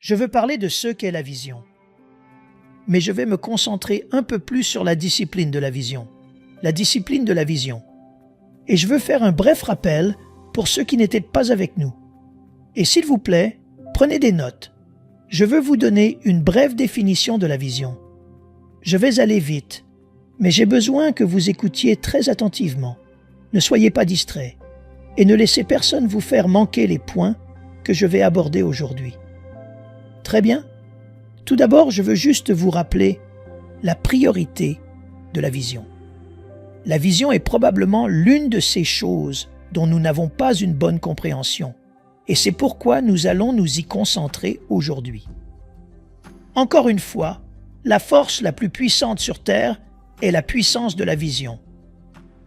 Je veux parler de ce qu'est la vision. Mais je vais me concentrer un peu plus sur la discipline de la vision. La discipline de la vision. Et je veux faire un bref rappel pour ceux qui n'étaient pas avec nous. Et s'il vous plaît, prenez des notes. Je veux vous donner une brève définition de la vision. Je vais aller vite, mais j'ai besoin que vous écoutiez très attentivement. Ne soyez pas distraits et ne laissez personne vous faire manquer les points que je vais aborder aujourd'hui. Très bien. Tout d'abord, je veux juste vous rappeler la priorité de la vision. La vision est probablement l'une de ces choses dont nous n'avons pas une bonne compréhension, et c'est pourquoi nous allons nous y concentrer aujourd'hui. Encore une fois, la force la plus puissante sur Terre est la puissance de la vision.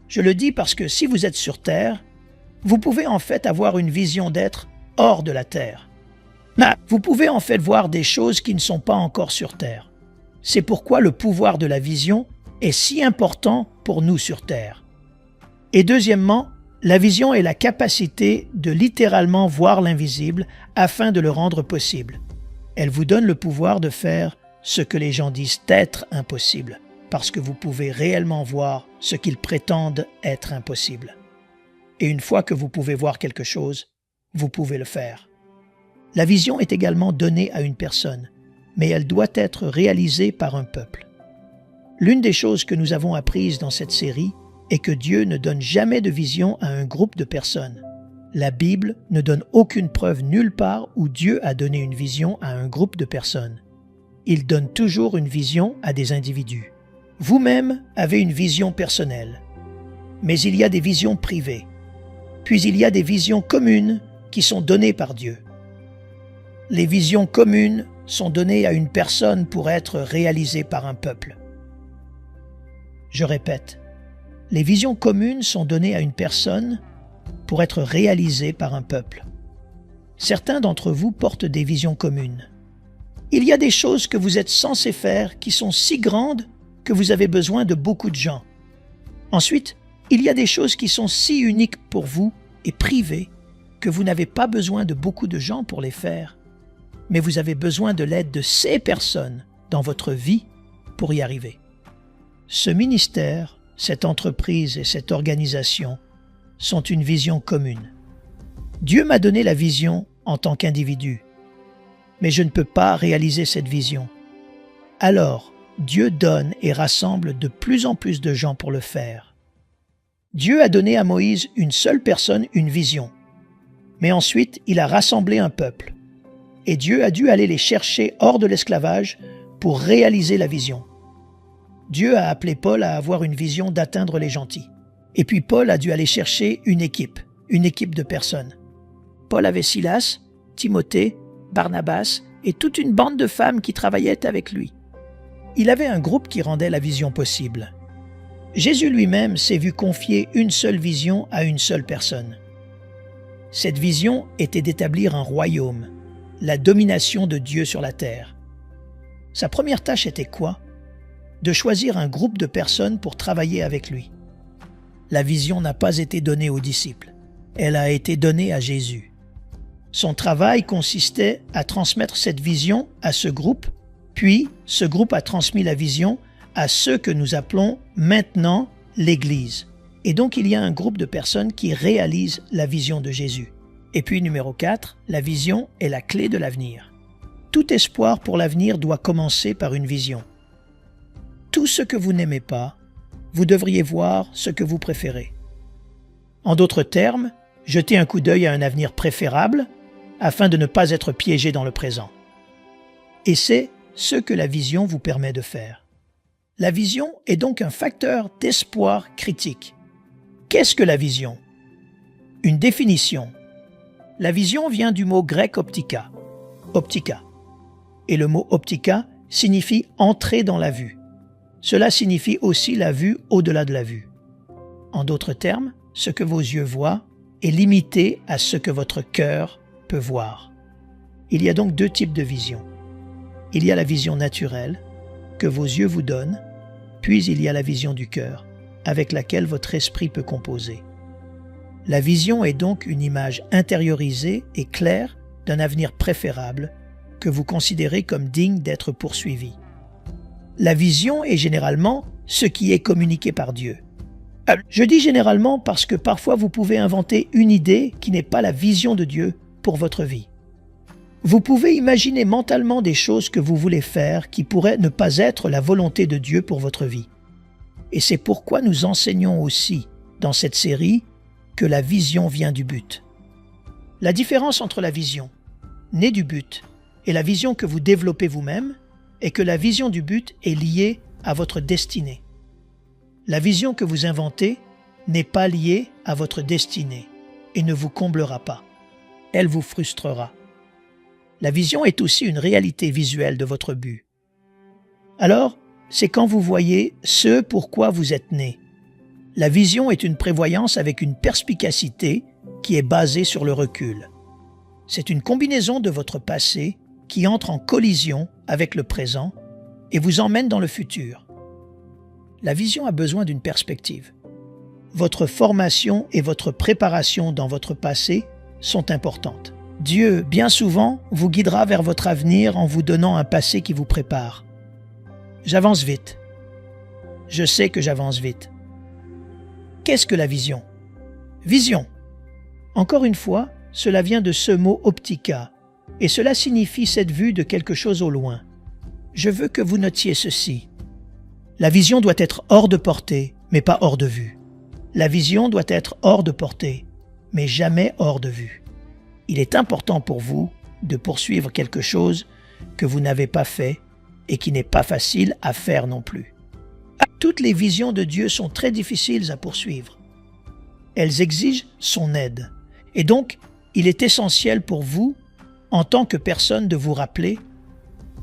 Je le dis parce que si vous êtes sur Terre, vous pouvez en fait avoir une vision d'être hors de la Terre. Vous pouvez en fait voir des choses qui ne sont pas encore sur Terre. C'est pourquoi le pouvoir de la vision est si important pour nous sur Terre. Et deuxièmement, la vision est la capacité de littéralement voir l'invisible afin de le rendre possible. Elle vous donne le pouvoir de faire ce que les gens disent être impossible, parce que vous pouvez réellement voir ce qu'ils prétendent être impossible. Et une fois que vous pouvez voir quelque chose, vous pouvez le faire. La vision est également donnée à une personne, mais elle doit être réalisée par un peuple. L'une des choses que nous avons apprises dans cette série est que Dieu ne donne jamais de vision à un groupe de personnes. La Bible ne donne aucune preuve nulle part où Dieu a donné une vision à un groupe de personnes. Il donne toujours une vision à des individus. Vous-même avez une vision personnelle, mais il y a des visions privées. Puis il y a des visions communes qui sont données par Dieu. Les visions communes sont données à une personne pour être réalisées par un peuple. Je répète, les visions communes sont données à une personne pour être réalisées par un peuple. Certains d'entre vous portent des visions communes. Il y a des choses que vous êtes censés faire qui sont si grandes que vous avez besoin de beaucoup de gens. Ensuite, il y a des choses qui sont si uniques pour vous et privées que vous n'avez pas besoin de beaucoup de gens pour les faire, mais vous avez besoin de l'aide de ces personnes dans votre vie pour y arriver. Ce ministère, cette entreprise et cette organisation sont une vision commune. Dieu m'a donné la vision en tant qu'individu, mais je ne peux pas réaliser cette vision. Alors, Dieu donne et rassemble de plus en plus de gens pour le faire. Dieu a donné à Moïse une seule personne une vision, mais ensuite il a rassemblé un peuple. Et Dieu a dû aller les chercher hors de l'esclavage pour réaliser la vision. Dieu a appelé Paul à avoir une vision d'atteindre les gentils. Et puis Paul a dû aller chercher une équipe de personnes. Paul avait Silas, Timothée, Barnabas et toute une bande de femmes qui travaillaient avec lui. Il avait un groupe qui rendait la vision possible. Jésus lui-même s'est vu confier une seule vision à une seule personne. Cette vision était d'établir un royaume, la domination de Dieu sur la terre. Sa première tâche était quoi? De choisir un groupe de personnes pour travailler avec lui. La vision n'a pas été donnée aux disciples, elle a été donnée à Jésus. Son travail consistait à transmettre cette vision à ce groupe, puis ce groupe a transmis la vision à ceux que nous appelons maintenant l'Église. Et donc il y a un groupe de personnes qui réalisent la vision de Jésus. Et puis numéro 4, la vision est la clé de l'avenir. Tout espoir pour l'avenir doit commencer par une vision. Tout ce que vous n'aimez pas, vous devriez voir ce que vous préférez. En d'autres termes, jetez un coup d'œil à un avenir préférable afin de ne pas être piégé dans le présent. Et c'est ce que la vision vous permet de faire. La vision est donc un facteur d'espoir critique. Qu'est-ce que la vision? Une définition. La vision vient du mot grec optika, et le mot optika signifie entrer dans la vue. Cela signifie aussi la vue au-delà de la vue. En d'autres termes, ce que vos yeux voient est limité à ce que votre cœur peut voir. Il y a donc deux types de vision. Il y a la vision naturelle, que vos yeux vous donnent, puis il y a la vision du cœur, avec laquelle votre esprit peut composer. La vision est donc une image intériorisée et claire d'un avenir préférable que vous considérez comme digne d'être poursuivi. La vision est généralement ce qui est communiqué par Dieu. Je dis généralement parce que parfois vous pouvez inventer une idée qui n'est pas la vision de Dieu pour votre vie. Vous pouvez imaginer mentalement des choses que vous voulez faire qui pourraient ne pas être la volonté de Dieu pour votre vie. Et c'est pourquoi nous enseignons aussi dans cette série que la vision vient du but. La différence entre la vision, née du but, et la vision que vous développez vous-même est que la vision du but est liée à votre destinée. La vision que vous inventez n'est pas liée à votre destinée et ne vous comblera pas. Elle vous frustrera. La vision est aussi une réalité visuelle de votre but. Alors, c'est quand vous voyez ce pourquoi vous êtes né. La vision est une prévoyance avec une perspicacité qui est basée sur le recul. C'est une combinaison de votre passé qui entre en collision avec le présent et vous emmène dans le futur. La vision a besoin d'une perspective. Votre formation et votre préparation dans votre passé sont importantes. Dieu, bien souvent, vous guidera vers votre avenir en vous donnant un passé qui vous prépare. J'avance vite. Je sais que j'avance vite. Qu'est-ce que la vision? Vision. Encore une fois, cela vient de ce mot optica, et cela signifie cette vue de quelque chose au loin. Je veux que vous notiez ceci. La vision doit être hors de portée, mais pas hors de vue. La vision doit être hors de portée, mais jamais hors de vue. Il est important pour vous de poursuivre quelque chose que vous n'avez pas fait et qui n'est pas facile à faire non plus. Toutes les visions de Dieu sont très difficiles à poursuivre. Elles exigent son aide. Et donc, il est essentiel pour vous, en tant que personne, de vous rappeler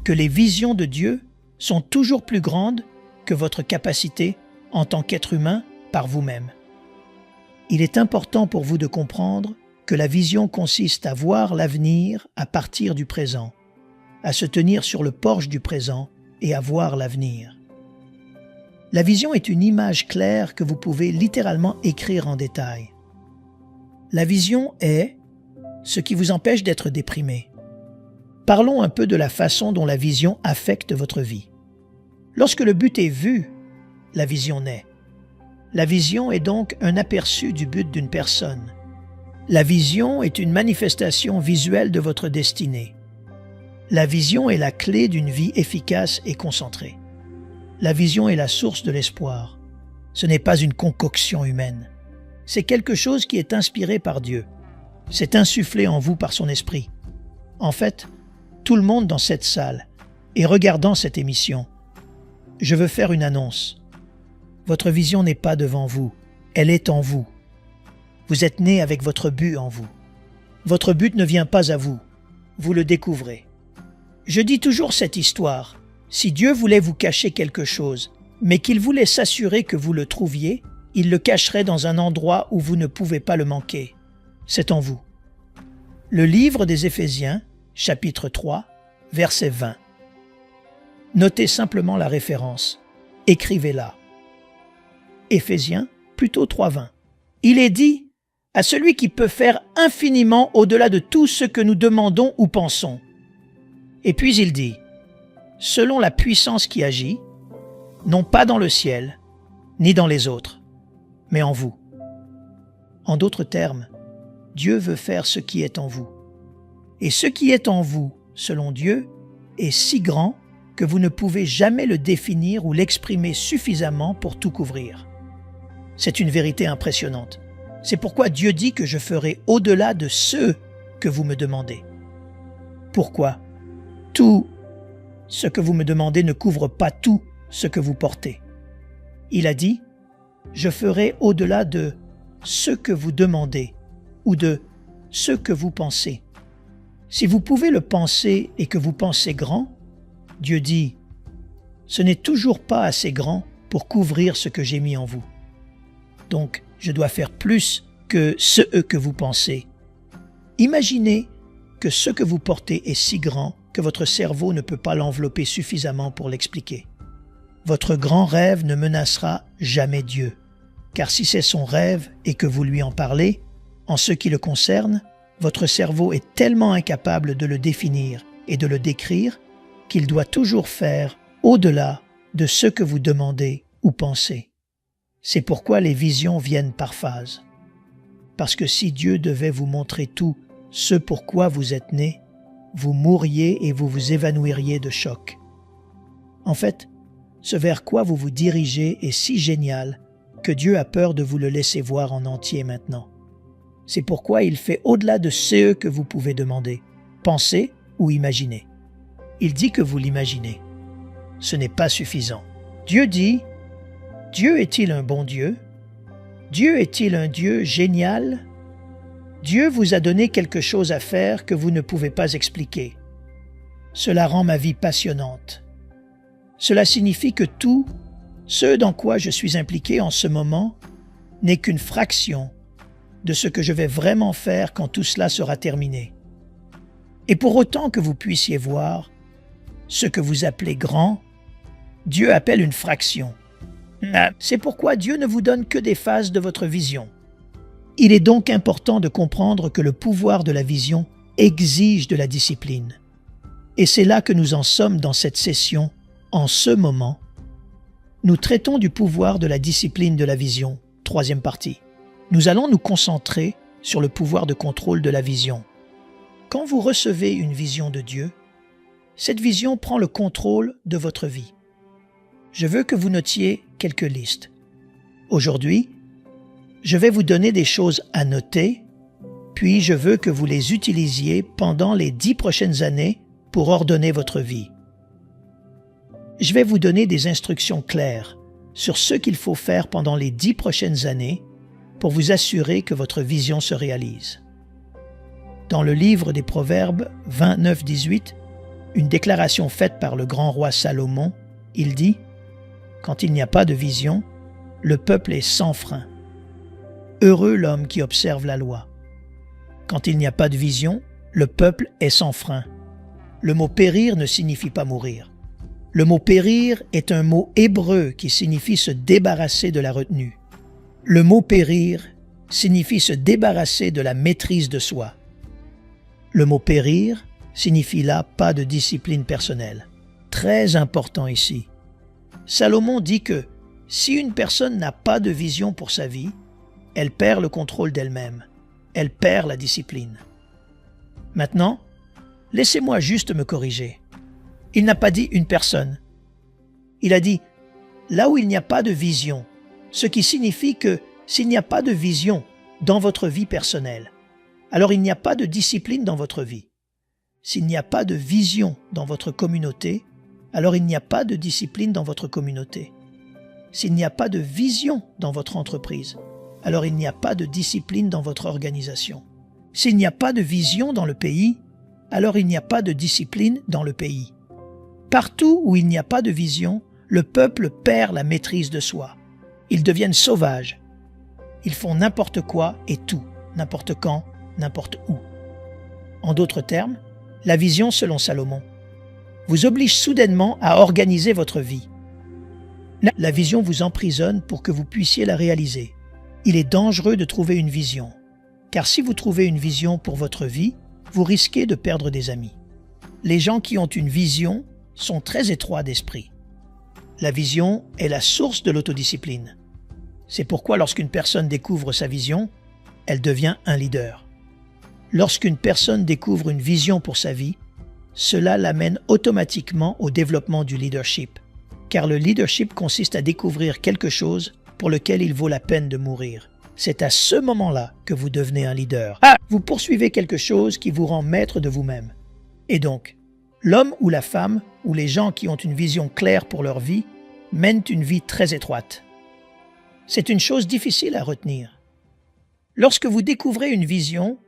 que les visions de Dieu sont toujours plus grandes que votre capacité en tant qu'être humain par vous-même. Il est important pour vous de comprendre que la vision consiste à voir l'avenir à partir du présent, à se tenir sur le porche du présent et à voir l'avenir. La vision est une image claire que vous pouvez littéralement écrire en détail. La vision est ce qui vous empêche d'être déprimé. Parlons un peu de la façon dont la vision affecte votre vie. Lorsque le but est vu, la vision naît. La vision est donc un aperçu du but d'une personne. La vision est une manifestation visuelle de votre destinée. La vision est la clé d'une vie efficace et concentrée. La vision est la source de l'espoir. Ce n'est pas une concoction humaine. C'est quelque chose qui est inspiré par Dieu. C'est insufflé en vous par son esprit. En fait, tout le monde dans cette salle et regardant cette émission, je veux faire une annonce. Votre vision n'est pas devant vous, elle est en vous. Vous êtes né avec votre but en vous. Votre but ne vient pas à vous, vous le découvrez. Je dis toujours cette histoire. Si Dieu voulait vous cacher quelque chose, mais qu'il voulait s'assurer que vous le trouviez, il le cacherait dans un endroit où vous ne pouvez pas le manquer. C'est en vous. Le livre des Éphésiens, chapitre 3, verset 20. Notez simplement la référence. Écrivez-la. Éphésiens, plutôt 3.20. Il est dit « à celui qui peut faire infiniment au-delà de tout ce que nous demandons ou pensons. » Et puis il dit « selon la puissance qui agit, non pas dans le ciel, ni dans les autres, mais en vous. » En d'autres termes, Dieu veut faire ce qui est en vous. Et ce qui est en vous, selon Dieu, est si grand que vous ne pouvez jamais le définir ou l'exprimer suffisamment pour tout couvrir. C'est une vérité impressionnante. C'est pourquoi Dieu dit que je ferai au-delà de ce que vous me demandez. Pourquoi? Tout ce que vous me demandez ne couvre pas tout ce que vous portez. Il a dit, je ferai au-delà de ce que vous demandez ou de ce que vous pensez. Si vous pouvez le penser et que vous pensez grand, Dieu dit, ce n'est toujours pas assez grand pour couvrir ce que j'ai mis en vous. Donc, je dois faire plus que ce que vous pensez. Imaginez que ce que vous portez est si grand que votre cerveau ne peut pas l'envelopper suffisamment pour l'expliquer. Votre grand rêve ne menacera jamais Dieu, car si c'est son rêve et que vous lui en parlez, en ce qui le concerne, votre cerveau est tellement incapable de le définir et de le décrire qu'il doit toujours faire au-delà de ce que vous demandez ou pensez. C'est pourquoi les visions viennent par phases. Parce que si Dieu devait vous montrer tout ce pourquoi vous êtes né, vous mourriez et vous vous évanouiriez de choc. En fait, ce vers quoi vous vous dirigez est si génial que Dieu a peur de vous le laisser voir en entier maintenant. C'est pourquoi il fait au-delà de ce que vous pouvez demander, penser ou imaginer. Il dit que vous l'imaginez. Ce n'est pas suffisant. Dieu dit, Dieu est-il un bon Dieu? Dieu est-il un Dieu génial? Dieu vous a donné quelque chose à faire que vous ne pouvez pas expliquer. Cela rend ma vie passionnante. Cela signifie que tout ce dans quoi je suis impliqué en ce moment n'est qu'une fraction de ce que je vais vraiment faire quand tout cela sera terminé. Et pour autant que vous puissiez voir ce que vous appelez grand, Dieu appelle une fraction. C'est pourquoi Dieu ne vous donne que des phases de votre vision. Il est donc important de comprendre que le pouvoir de la vision exige de la discipline. Et c'est là que nous en sommes dans cette session. En ce moment, nous traitons du pouvoir de la discipline de la vision, troisième partie. Nous allons nous concentrer sur le pouvoir de contrôle de la vision. Quand vous recevez une vision de Dieu, cette vision prend le contrôle de votre vie. Je veux que vous notiez quelques listes. Aujourd'hui, je vais vous donner des choses à noter, puis je veux que vous les utilisiez pendant les 10 prochaines années pour ordonner votre vie. Je vais vous donner des instructions claires sur ce qu'il faut faire pendant les 10 prochaines années pour vous assurer que votre vision se réalise. Dans le livre des Proverbes 29-18, une déclaration faite par le grand roi Salomon, il dit « Quand il n'y a pas de vision, le peuple est sans frein. Heureux l'homme qui observe la loi. Quand il n'y a pas de vision, le peuple est sans frein. » Le mot « périr » ne signifie pas mourir. Le mot « périr » est un mot hébreu qui signifie se débarrasser de la retenue. Le mot « périr » signifie se débarrasser de la maîtrise de soi. Le mot « périr » signifie là pas de discipline personnelle. Très important ici. Salomon dit que si une personne n'a pas de vision pour sa vie, elle perd le contrôle d'elle-même. Elle perd la discipline. Maintenant, laissez-moi juste me corriger. Il n'a pas dit une personne. Il a dit là où il n'y a pas de vision, ce qui signifie que s'il n'y a pas de vision dans votre vie personnelle, alors il n'y a pas de discipline dans votre vie. S'il n'y a pas de vision dans votre communauté, alors il n'y a pas de discipline dans votre communauté. S'il n'y a pas de vision dans votre entreprise, alors il n'y a pas de discipline dans votre organisation. S'il n'y a pas de vision dans le pays, alors il n'y a pas de discipline dans le pays. Partout où il n'y a pas de vision, le peuple perd la maîtrise de soi. Ils deviennent sauvages. Ils font n'importe quoi et tout, n'importe quand, n'importe où. En d'autres termes, la vision selon Salomon vous oblige soudainement à organiser votre vie. La vision vous emprisonne pour que vous puissiez la réaliser. Il est dangereux de trouver une vision, car si vous trouvez une vision pour votre vie, vous risquez de perdre des amis. Les gens qui ont une vision sont très étroits d'esprit. La vision est la source de l'autodiscipline. C'est pourquoi lorsqu'une personne découvre sa vision, elle devient un leader. Lorsqu'une personne découvre une vision pour sa vie, cela l'amène automatiquement au développement du leadership, car le leadership consiste à découvrir quelque chose pour lequel il vaut la peine de mourir. C'est à ce moment-là que vous devenez un leader. Vous poursuivez quelque chose qui vous rend maître de vous-même. Et donc, l'homme ou la femme, ou les gens qui ont une vision claire pour leur vie, mènent une vie très étroite. C'est une chose difficile à retenir. Lorsque vous découvrez une vision,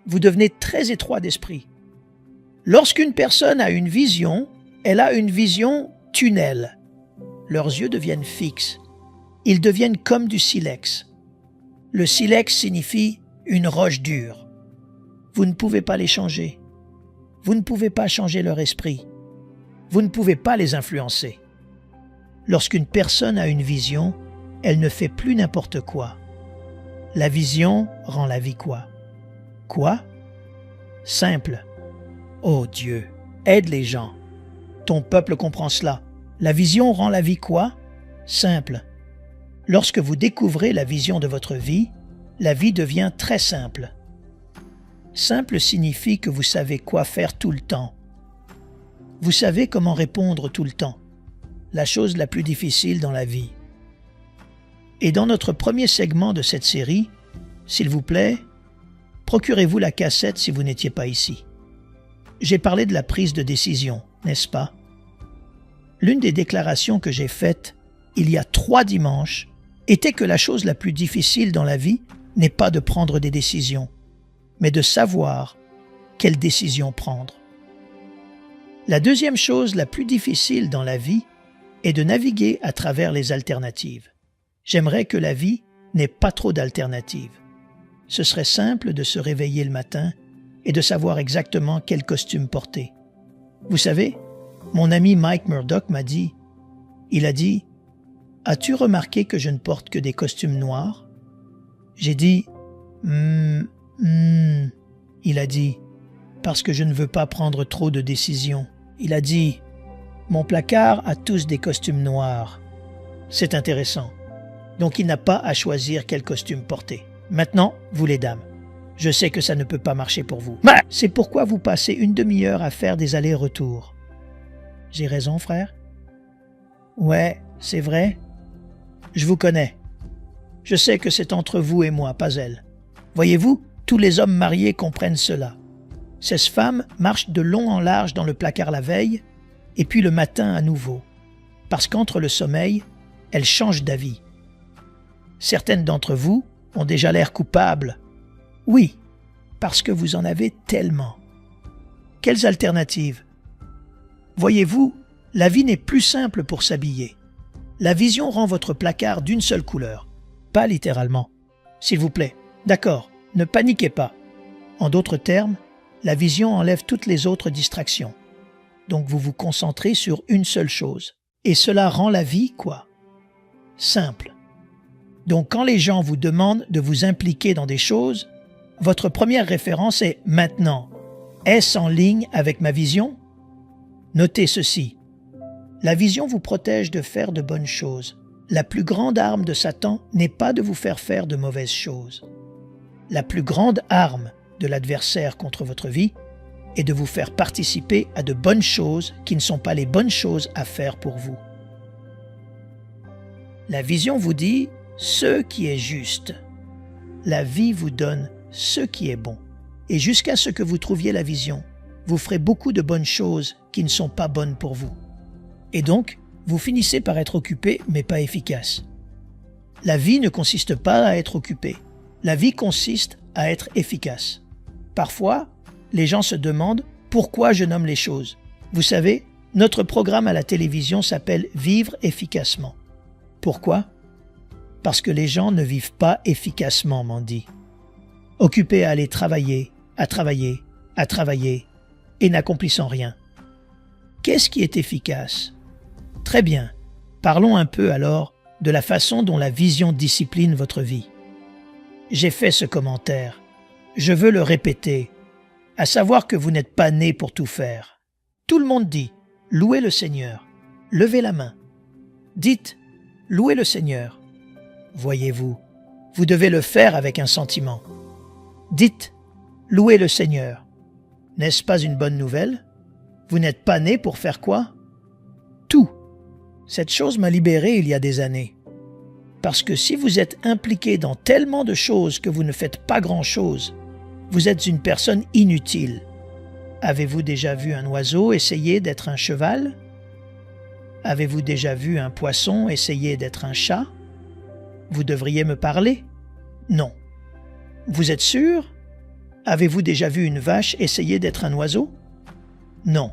vous devenez très étroit d'esprit. Lorsqu'une personne a une vision, elle a une vision tunnel. Leurs yeux deviennent fixes. Ils deviennent comme du silex. Le silex signifie une roche dure. Vous ne pouvez pas les changer. Vous ne pouvez pas changer leur esprit. Vous ne pouvez pas les influencer. Lorsqu'une personne a une vision, elle ne fait plus n'importe quoi. La vision rend la vie quoi? Quoi? Simple. Oh Dieu, aide les gens. Ton peuple comprend cela. La vision rend la vie quoi? Simple. Lorsque vous découvrez la vision de votre vie, la vie devient très simple. Simple signifie que vous savez quoi faire tout le temps. Vous savez comment répondre tout le temps. La chose la plus difficile dans la vie. Et dans notre premier segment de cette série, s'il vous plaît, procurez-vous la cassette si vous n'étiez pas ici. J'ai parlé de la prise de décision, n'est-ce pas? L'une des déclarations que j'ai faites il y a 3 dimanches était que la chose la plus difficile dans la vie n'est pas de prendre des décisions, mais de savoir quelle décision prendre. La deuxième chose la plus difficile dans la vie est de naviguer à travers les alternatives. J'aimerais que la vie n'ait pas trop d'alternatives. Ce serait simple de se réveiller le matin et de savoir exactement quel costume porter. Vous savez, mon ami Mike Murdock m'a dit, il a dit « As-tu remarqué que je ne porte que des costumes noirs ?» J'ai dit « Il a dit « Parce que je ne veux pas prendre trop de décisions. » Il a dit « Mon placard a tous des costumes noirs. » C'est intéressant. Donc il n'a pas à choisir quel costume porter. Maintenant, vous les dames. Je sais que ça ne peut pas marcher pour vous. C'est pourquoi vous passez une demi-heure à faire des allers-retours. J'ai raison, frère? Ouais, c'est vrai. Je vous connais. Je sais que c'est entre vous et moi, pas elle. Voyez-vous, tous les hommes mariés comprennent cela. Ces femmes marchent de long en large dans le placard la veille, et puis le matin à nouveau, parce qu'entre le sommeil, elles changent d'avis. Certaines d'entre vous ont déjà l'air coupables. Oui, parce que vous en avez tellement. Quelles alternatives? Voyez-vous, la vie n'est plus simple pour s'habiller. La vision rend votre placard d'une seule couleur. Pas littéralement. S'il vous plaît, d'accord, ne paniquez pas. En d'autres termes, la vision enlève toutes les autres distractions. Donc vous vous concentrez sur une seule chose. Et cela rend la vie quoi? Simple. Donc quand les gens vous demandent de vous impliquer dans des choses, votre première référence est « maintenant ». Est-ce en ligne avec ma vision? Notez ceci. La vision vous protège de faire de bonnes choses. La plus grande arme de Satan n'est pas de vous faire faire de mauvaises choses. La plus grande arme de l'adversaire contre votre vie est de vous faire participer à de bonnes choses qui ne sont pas les bonnes choses à faire pour vous. La vision vous dit ce qui est juste. La vie vous donne ce qui est bon. Et jusqu'à ce que vous trouviez la vision, vous ferez beaucoup de bonnes choses qui ne sont pas bonnes pour vous. Et donc, vous finissez par être occupé, mais pas efficace. La vie ne consiste pas à être occupé. La vie consiste à être efficace. Parfois, les gens se demandent pourquoi je nomme les choses. Vous savez, notre programme à la télévision s'appelle « Vivre efficacement ». Pourquoi? Parce que les gens ne vivent pas efficacement, Mandy. Occupés à aller travailler, à travailler, à travailler, et n'accomplissant rien. Qu'est-ce qui est efficace? Très bien. Parlons un peu alors de la façon dont la vision discipline votre vie. J'ai fait ce commentaire. Je veux le répéter, à savoir que vous n'êtes pas né pour tout faire. Tout le monde dit « Louez le Seigneur ». Levez la main. Dites « Louez le Seigneur ». Voyez-vous, vous devez le faire avec un sentiment. Dites « Louez le Seigneur ». N'est-ce pas une bonne nouvelle? Vous n'êtes pas né pour faire quoi? Tout. Cette chose m'a libéré il y a des années. Parce que si vous êtes impliqué dans tellement de choses que vous ne faites pas grand-chose, vous êtes une personne inutile. Avez-vous déjà vu un oiseau essayer d'être un cheval? Avez-vous déjà vu un poisson essayer d'être un chat? Vous devriez me parler? Non. Vous êtes sûr? Avez-vous déjà vu une vache essayer d'être un oiseau? Non.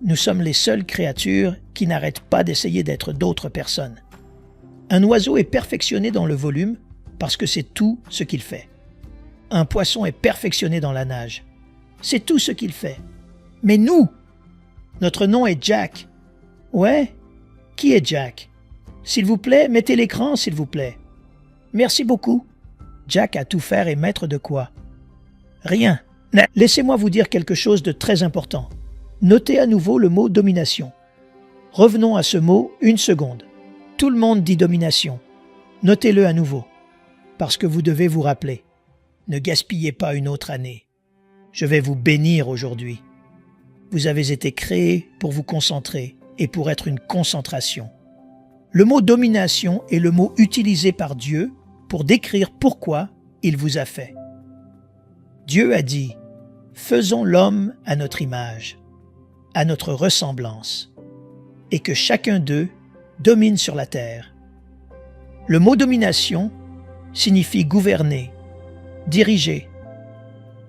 Nous sommes les seules créatures qui n'arrêtent pas d'essayer d'être d'autres personnes. Un oiseau est perfectionné dans le volume parce que c'est tout ce qu'il fait. Un poisson est perfectionné dans la nage. C'est tout ce qu'il fait. Mais nous, notre nom est Jack. Ouais? Qui est Jack? S'il vous plaît, mettez l'écran, s'il vous plaît. Merci beaucoup. Jack a tout faire et maître de quoi? Rien. Laissez-moi vous dire quelque chose de très important. Notez à nouveau le mot domination. Revenons à ce mot une seconde. Tout le monde dit domination. Notez-le à nouveau, parce que vous devez vous rappeler. Ne gaspillez pas une autre année. Je vais vous bénir aujourd'hui. Vous avez été créés pour vous concentrer et pour être une concentration. Le mot domination est le mot utilisé par Dieu pour décrire pourquoi il vous a fait. Dieu a dit « Faisons l'homme à notre image, à notre ressemblance, et que chacun d'eux domine sur la terre. » Le mot domination signifie gouverner, diriger,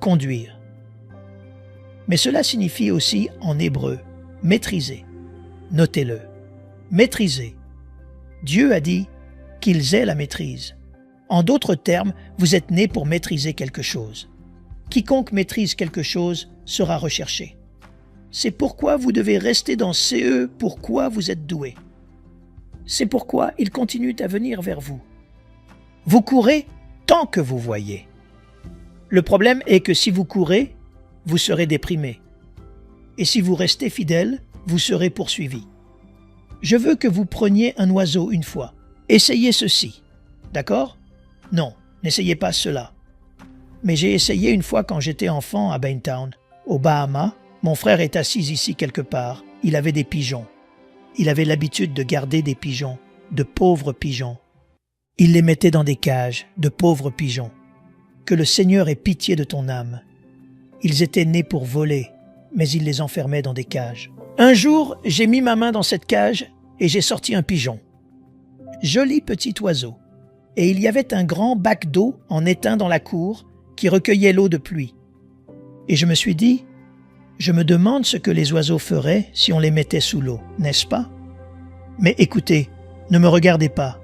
conduire. Mais cela signifie aussi en hébreu maîtriser. Notez-le, maîtriser. Dieu a dit qu'ils aient la maîtrise. En d'autres termes, vous êtes né pour maîtriser quelque chose. Quiconque maîtrise quelque chose sera recherché. C'est pourquoi vous devez rester dans ce pourquoi vous êtes doué. C'est pourquoi il continue à venir vers vous. Vous courez tant que vous voyez. Le problème est que si vous courez, vous serez déprimé. Et si vous restez fidèle, vous serez poursuivi. Je veux que vous preniez un oiseau une fois. Essayez ceci. D'accord? Non, n'essayez pas cela. Mais j'ai essayé une fois quand j'étais enfant à Baintown, aux Bahamas. Mon frère est assis ici quelque part. Il avait des pigeons. Il avait l'habitude de garder des pigeons, de pauvres pigeons. Il les mettait dans des cages, de pauvres pigeons. Que le Seigneur ait pitié de ton âme. Ils étaient nés pour voler, mais il les enfermait dans des cages. Un jour, j'ai mis ma main dans cette cage et j'ai sorti un pigeon. Joli petit oiseau. Et il y avait un grand bac d'eau en étain dans la cour qui recueillait l'eau de pluie. Et je me suis dit, je me demande ce que les oiseaux feraient si on les mettait sous l'eau, n'est-ce pas? Mais écoutez, ne me regardez pas.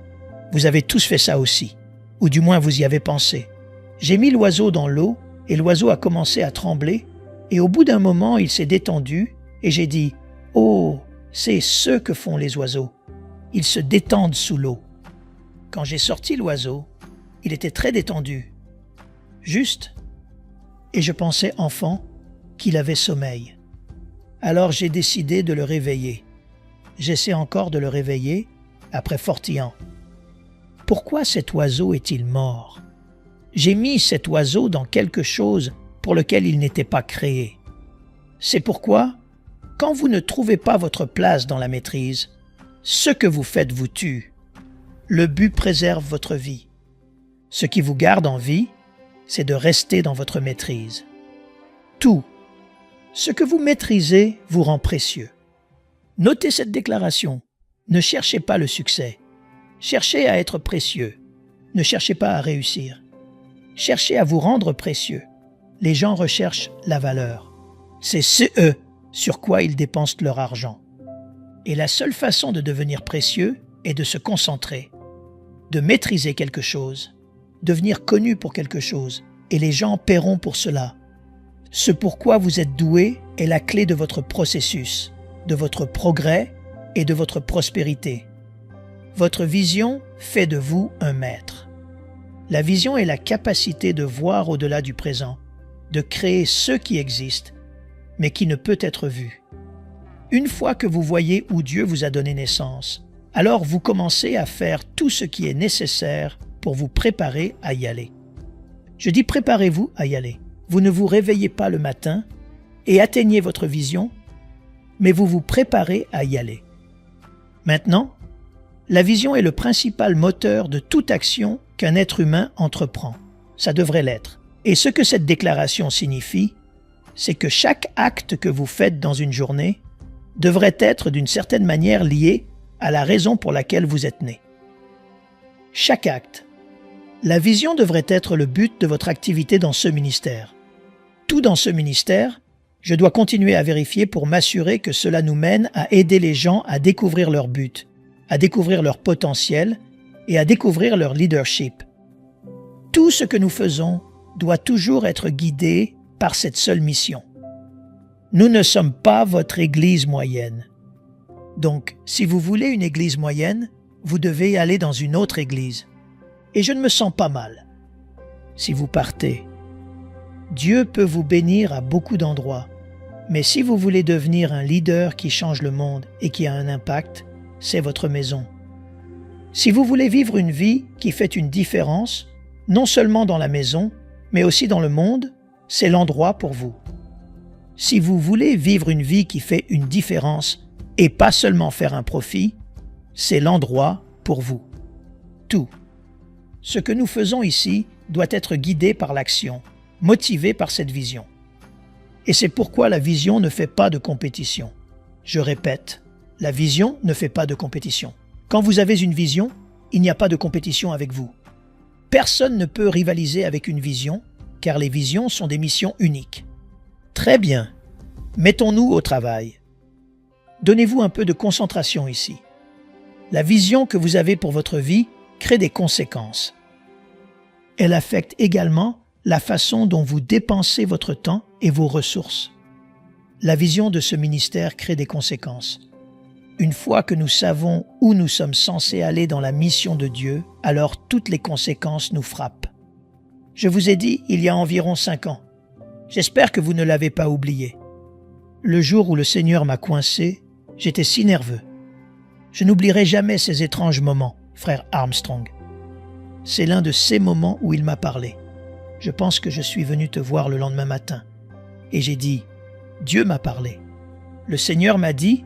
Vous avez tous fait ça aussi, ou du moins vous y avez pensé. J'ai mis l'oiseau dans l'eau et l'oiseau a commencé à trembler et au bout d'un moment il s'est détendu et j'ai dit « Oh, c'est ce que font les oiseaux. Ils se détendent sous l'eau. » Quand j'ai sorti l'oiseau, il était très détendu. Juste. Et je pensais enfant qu'il avait sommeil. Alors j'ai décidé de le réveiller. J'essaie encore de le réveiller après fortillant. Pourquoi cet oiseau est-il mort? J'ai mis cet oiseau dans quelque chose pour lequel il n'était pas créé. C'est pourquoi, quand vous ne trouvez pas votre place dans la maîtrise, ce que vous faites vous tue. Le but préserve votre vie. Ce qui vous garde en vie, c'est de rester dans votre maîtrise. Tout, ce que vous maîtrisez vous rend précieux. Notez cette déclaration. Ne cherchez pas le succès. Cherchez à être précieux. Ne cherchez pas à réussir. Cherchez à vous rendre précieux. Les gens recherchent la valeur. C'est ce sur quoi ils dépensent leur argent. Et la seule façon de devenir précieux est de se concentrer, de maîtriser quelque chose, devenir connu pour quelque chose, et les gens paieront pour cela. Ce pourquoi vous êtes doué est la clé de votre processus, de votre progrès et de votre prospérité. Votre vision fait de vous un maître. La vision est la capacité de voir au-delà du présent, de créer ce qui existe, mais qui ne peut être vu. Une fois que vous voyez où Dieu vous a donné naissance, alors vous commencez à faire tout ce qui est nécessaire pour vous préparer à y aller. Je dis préparez-vous à y aller. Vous ne vous réveillez pas le matin et atteignez votre vision, mais vous vous préparez à y aller. Maintenant, la vision est le principal moteur de toute action qu'un être humain entreprend. Ça devrait l'être. Et ce que cette déclaration signifie, c'est que chaque acte que vous faites dans une journée devrait être d'une certaine manière lié à la raison pour laquelle vous êtes né. Chaque acte. La vision devrait être le but de votre activité dans ce ministère. Tout dans ce ministère, je dois continuer à vérifier pour m'assurer que cela nous mène à aider les gens à découvrir leur but, à découvrir leur potentiel et à découvrir leur leadership. Tout ce que nous faisons doit toujours être guidé par cette seule mission. Nous ne sommes pas votre église moyenne. Donc, si vous voulez une église moyenne, vous devez aller dans une autre église. Et je ne me sens pas mal. Si vous partez, Dieu peut vous bénir à beaucoup d'endroits, Mais si vous voulez devenir un leader qui change le monde et qui a un impact, c'est votre maison. Si vous voulez vivre une vie qui fait une différence, non seulement dans la maison, mais aussi dans le monde, c'est l'endroit pour vous. Si vous voulez vivre une vie qui fait une différence et pas seulement faire un profit, c'est l'endroit pour vous. Tout. Ce que nous faisons ici doit être guidé par l'action, motivé par cette vision. Et c'est pourquoi la vision ne fait pas de compétition. Je répète, la vision ne fait pas de compétition. Quand vous avez une vision, il n'y a pas de compétition avec vous. Personne ne peut rivaliser avec une vision, car les visions sont des missions uniques. Très bien, mettons-nous au travail. Donnez-vous un peu de concentration ici. La vision que vous avez pour votre vie crée des conséquences. Elle affecte également la façon dont vous dépensez votre temps et vos ressources. La vision de ce ministère crée des conséquences. Une fois que nous savons où nous sommes censés aller dans la mission de Dieu, alors toutes les conséquences nous frappent. Je vous ai dit il y a environ 5 ans. J'espère que vous ne l'avez pas oublié. Le jour où le Seigneur m'a coincé, j'étais si nerveux. Je n'oublierai jamais ces étranges moments, frère Armstrong. C'est l'un de ces moments où il m'a parlé. Je pense que je suis venu te voir le lendemain matin. Et j'ai dit, Dieu m'a parlé. Le Seigneur m'a dit,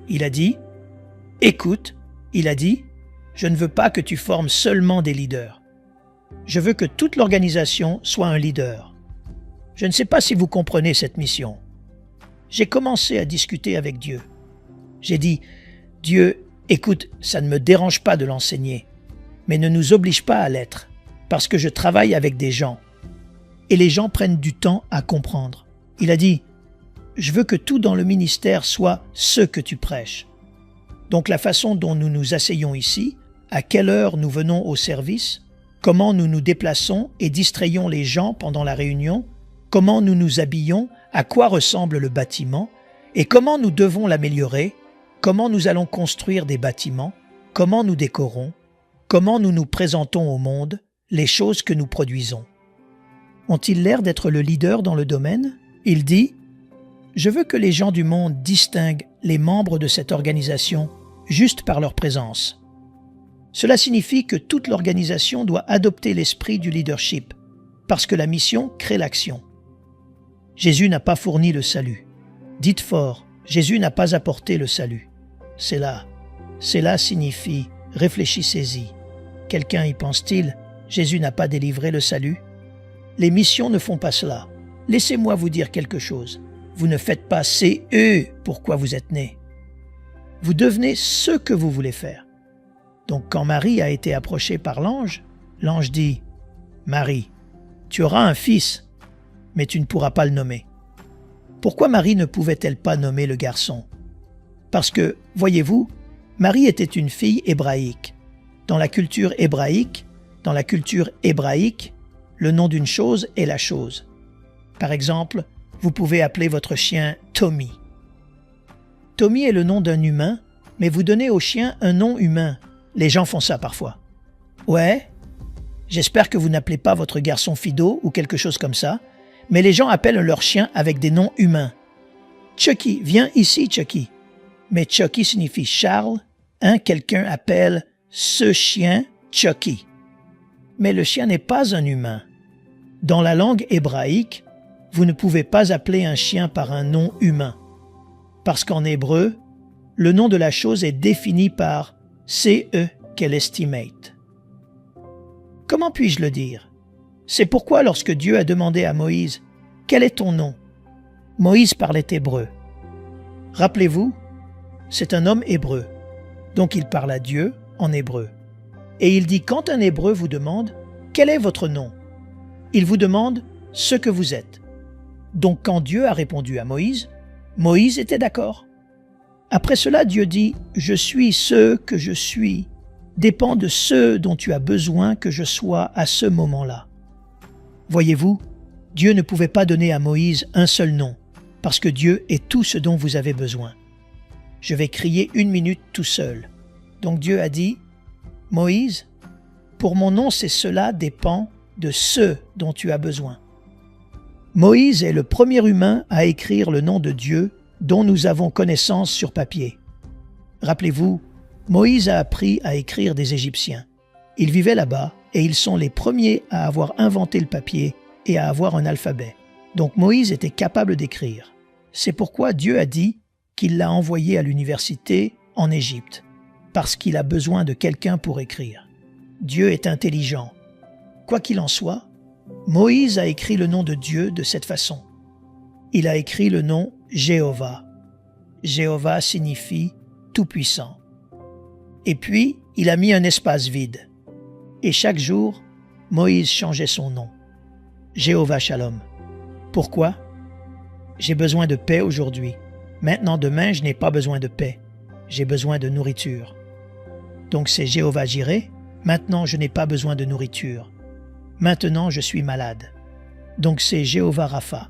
il a dit, écoute, il a dit, je ne veux pas que tu formes seulement des leaders. Je veux que toute l'organisation soit un leader. Je ne sais pas si vous comprenez cette mission. J'ai commencé à discuter avec Dieu. J'ai dit, Dieu, écoute, ça ne me dérange pas de l'enseigner, mais ne nous oblige pas à l'être, parce que je travaille avec des gens. Et les gens prennent du temps à comprendre. Il a dit, je veux que tout dans le ministère soit ce que tu prêches. Donc la façon dont nous nous asseyons ici, à quelle heure nous venons au service, comment nous nous déplaçons et distrayons les gens pendant la réunion, comment nous nous habillons, à quoi ressemble le bâtiment, et comment nous devons l'améliorer, comment nous allons construire des bâtiments, comment nous décorons, comment nous nous présentons au monde, les choses que nous produisons. Ont-ils l'air d'être le leader dans le domaine? Il dit, « Je veux que les gens du monde distinguent les membres de cette organisation juste par leur présence. » Cela signifie que toute l'organisation doit adopter l'esprit du leadership, parce que la mission crée l'action. Jésus n'a pas fourni le salut. Dites fort, Jésus n'a pas apporté le salut. C'est là. Cela signifie, réfléchissez-y. Quelqu'un y pense-t-il, Jésus n'a pas délivré le salut? Les missions ne font pas cela. Laissez-moi vous dire quelque chose. Vous ne faites pas c'est eux pourquoi vous êtes nés. Vous devenez ce que vous voulez faire. Donc quand Marie a été approchée par l'ange, l'ange dit, « Marie, tu auras un fils, mais tu ne pourras pas le nommer. » Pourquoi Marie ne pouvait-elle pas nommer le garçon? Parce que, voyez-vous, Marie était une fille hébraïque. Dans la culture hébraïque, le nom d'une chose est la chose. Par exemple, vous pouvez appeler votre chien Tommy. Tommy est le nom d'un humain, mais vous donnez au chien un nom humain. Les gens font ça parfois. Ouais, j'espère que vous n'appelez pas votre garçon Fido ou quelque chose comme ça, mais les gens appellent leur chien avec des noms humains. Chucky, viens ici Chucky. Mais Chucky signifie Charles, quelqu'un appelle ce chien Chucky. Mais le chien n'est pas un humain. Dans la langue hébraïque, vous ne pouvez pas appeler un chien par un nom humain, parce qu'en hébreu, le nom de la chose est défini par « ce qu'elle estimate ». Comment puis-je le dire? C'est pourquoi lorsque Dieu a demandé à Moïse « Quel est ton nom ?» Moïse parlait hébreu. Rappelez-vous, c'est un homme hébreu, donc il parle à Dieu en hébreu. Et il dit quand un hébreu vous demande « Quel est votre nom ?» Il vous demande ce que vous êtes. Donc quand Dieu a répondu à Moïse, Moïse était d'accord. Après cela, Dieu dit « Je suis ce que je suis, dépend de ce dont tu as besoin que je sois à ce moment-là. » Voyez-vous, Dieu ne pouvait pas donner à Moïse un seul nom, parce que Dieu est tout ce dont vous avez besoin. Je vais crier 1 minute tout seul. Donc Dieu a dit « Moïse, pour mon nom c'est cela dépend de ce dont tu as besoin. » Moïse est le premier humain à écrire le nom de Dieu dont nous avons connaissance sur papier. Rappelez-vous, Moïse a appris à écrire des Égyptiens. Ils vivaient là-bas et ils sont les premiers à avoir inventé le papier et à avoir un alphabet. Donc Moïse était capable d'écrire. C'est pourquoi Dieu a dit qu'il l'a envoyé à l'université en Égypte, parce qu'il a besoin de quelqu'un pour écrire. Dieu est intelligent. Quoi qu'il en soit, Moïse a écrit le nom de Dieu de cette façon. Il a écrit le nom Jéhovah. Jéhovah signifie Tout-Puissant. Et puis, il a mis un espace vide. Et chaque jour, Moïse changeait son nom. Jéhovah Shalom. Pourquoi? J'ai besoin de paix aujourd'hui. Maintenant, demain, je n'ai pas besoin de paix. J'ai besoin de nourriture. Donc c'est Jéhovah Jireh. Maintenant, je n'ai pas besoin de nourriture. Maintenant, je suis malade. Donc c'est Jéhovah Rapha.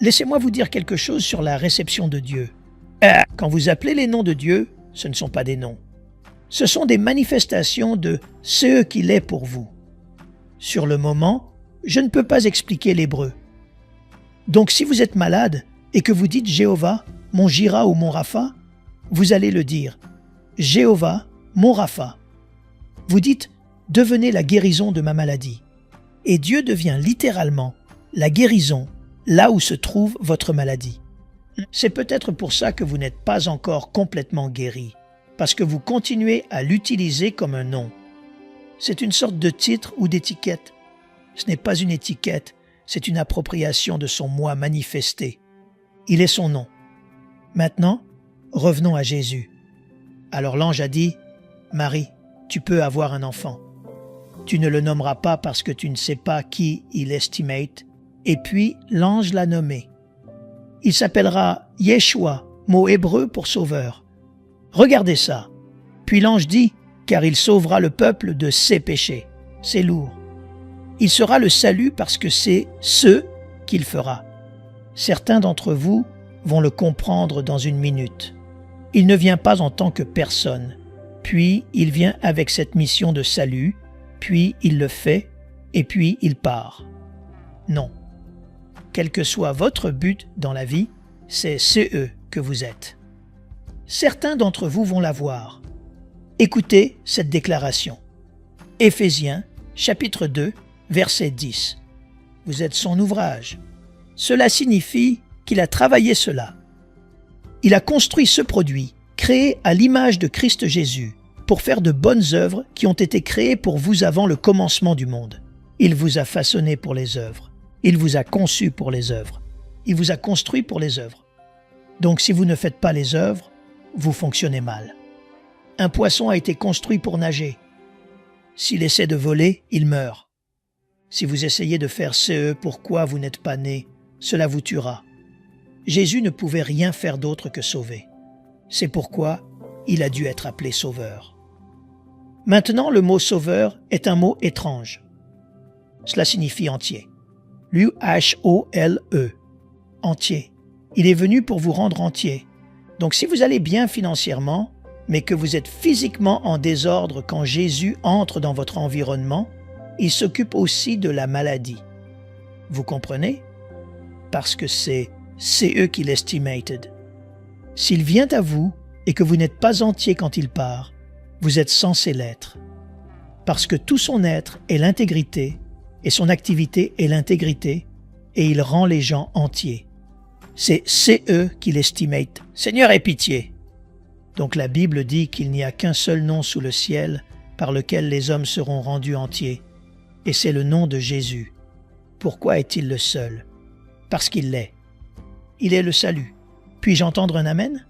Laissez-moi vous dire quelque chose sur la réception de Dieu. Quand vous appelez les noms de Dieu, ce ne sont pas des noms. Ce sont des manifestations de ce qu'il est pour vous. Sur le moment, je ne peux pas expliquer l'hébreu. Donc si vous êtes malade et que vous dites Jéhovah, mon Jira ou mon Rapha, vous allez le dire. Jéhovah, mon Rapha. Vous dites, devenez la guérison de ma maladie. Et Dieu devient littéralement la guérison là où se trouve votre maladie. C'est peut-être pour ça que vous n'êtes pas encore complètement guéri, parce que vous continuez à l'utiliser comme un nom. C'est une sorte de titre ou d'étiquette. Ce n'est pas une étiquette, c'est une appropriation de son moi manifesté. Il est son nom. Maintenant, revenons à Jésus. Alors l'ange a dit, « Marie, tu peux avoir un enfant. Tu ne le nommeras pas parce que tu ne sais pas qui il estimate. » Et puis l'ange l'a nommé. Il s'appellera Yeshua, mot hébreu pour sauveur. Regardez ça. Puis l'ange dit, « Car il sauvera le peuple de ses péchés. » C'est lourd. Il sera le salut parce que c'est ce qu'il fera. Certains d'entre vous vont le comprendre dans une minute. Il ne vient pas en tant que personne, puis il vient avec cette mission de salut, puis il le fait, et puis il part. Non. Quel que soit votre but dans la vie, c'est CE que vous êtes. Certains d'entre vous vont l'avoir. Écoutez cette déclaration. Éphésiens, chapitre 2, verset 10. Vous êtes son ouvrage. Cela signifie qu'il a travaillé cela. Il a construit ce produit, créé à l'image de Christ Jésus, pour faire de bonnes œuvres qui ont été créées pour vous avant le commencement du monde. Il vous a façonné pour les œuvres. Il vous a conçu pour les œuvres. Il vous a construit pour les œuvres. Donc si vous ne faites pas les œuvres, vous fonctionnez mal. Un poisson a été construit pour nager. S'il essaie de voler, il meurt. Si vous essayez de faire ce pourquoi vous n'êtes pas né, cela vous tuera. Jésus ne pouvait rien faire d'autre que sauver. C'est pourquoi il a dû être appelé sauveur. Maintenant, le mot sauveur est un mot étrange. Cela signifie entier. L-U-H-O-L-E. Entier. Il est venu pour vous rendre entier. Donc si vous allez bien financièrement, mais que vous êtes physiquement en désordre quand Jésus entre dans votre environnement, il s'occupe aussi de la maladie. Vous comprenez? Parce que c'est eux qui l'estimated. S'il vient à vous et que vous n'êtes pas entier quand il part, vous êtes censé l'être. Parce que tout son être est l'intégrité et son activité est l'intégrité et il rend les gens entiers. C'est eux qui l'estimate. Seigneur, aie pitié. Donc la Bible dit qu'il n'y a qu'un seul nom sous le ciel par lequel les hommes seront rendus entiers, et c'est le nom de Jésus. Pourquoi est-il le seul? Parce qu'il l'est. Il est le salut. Puis-je entendre un amen?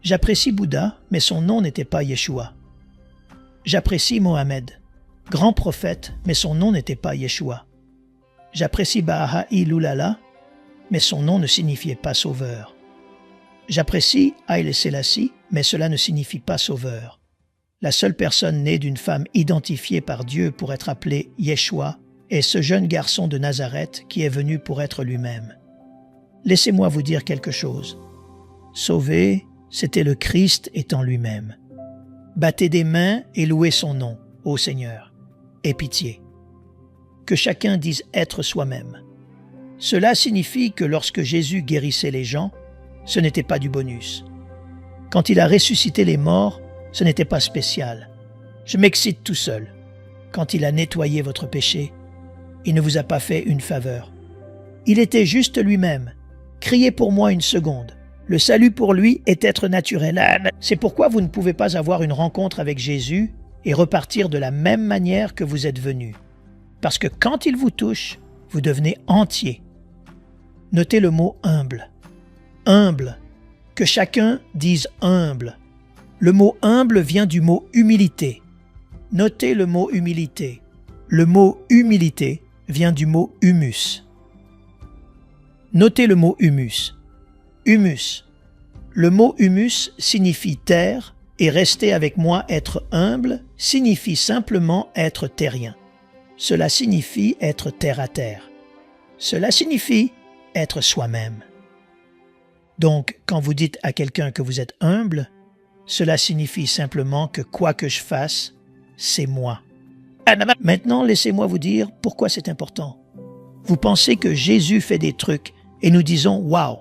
J'apprécie Bouddha, mais son nom n'était pas Yeshua. J'apprécie Mohammed, grand prophète, mais son nom n'était pas Yeshua. J'apprécie Bahá'í Lulala, mais son nom ne signifiait pas sauveur. J'apprécie Haïlé Sélassie, mais cela ne signifie pas sauveur. La seule personne née d'une femme identifiée par Dieu pour être appelée Yeshua est ce jeune garçon de Nazareth qui est venu pour être lui-même. Laissez-moi vous dire quelque chose. Sauvé, c'était le Christ étant lui-même. Battez des mains et louez son nom, ô Seigneur. Aie pitié. Que chacun dise être soi-même. Cela signifie que lorsque Jésus guérissait les gens, ce n'était pas du bonus. Quand il a ressuscité les morts, ce n'était pas spécial. Je m'excite tout seul. Quand il a nettoyé votre péché, il ne vous a pas fait une faveur. Il était juste lui-même. Criez pour moi une seconde. Le salut pour lui est être naturel. C'est pourquoi vous ne pouvez pas avoir une rencontre avec Jésus et repartir de la même manière que vous êtes venu. Parce que quand il vous touche, vous devenez entier. Notez le mot humble. Humble. Que chacun dise humble. Le mot humble vient du mot humilité. Notez le mot humilité. Le mot humilité vient du mot humus. Notez le mot humus. Humus. Le mot humus signifie terre et rester avec moi, être humble, signifie simplement être terrien. Cela signifie être terre à terre. Cela signifie être soi-même. Donc, quand vous dites à quelqu'un que vous êtes humble, cela signifie simplement que quoi que je fasse, c'est moi. Maintenant, laissez-moi vous dire pourquoi c'est important. Vous pensez que Jésus fait des trucs et nous disons « Wow »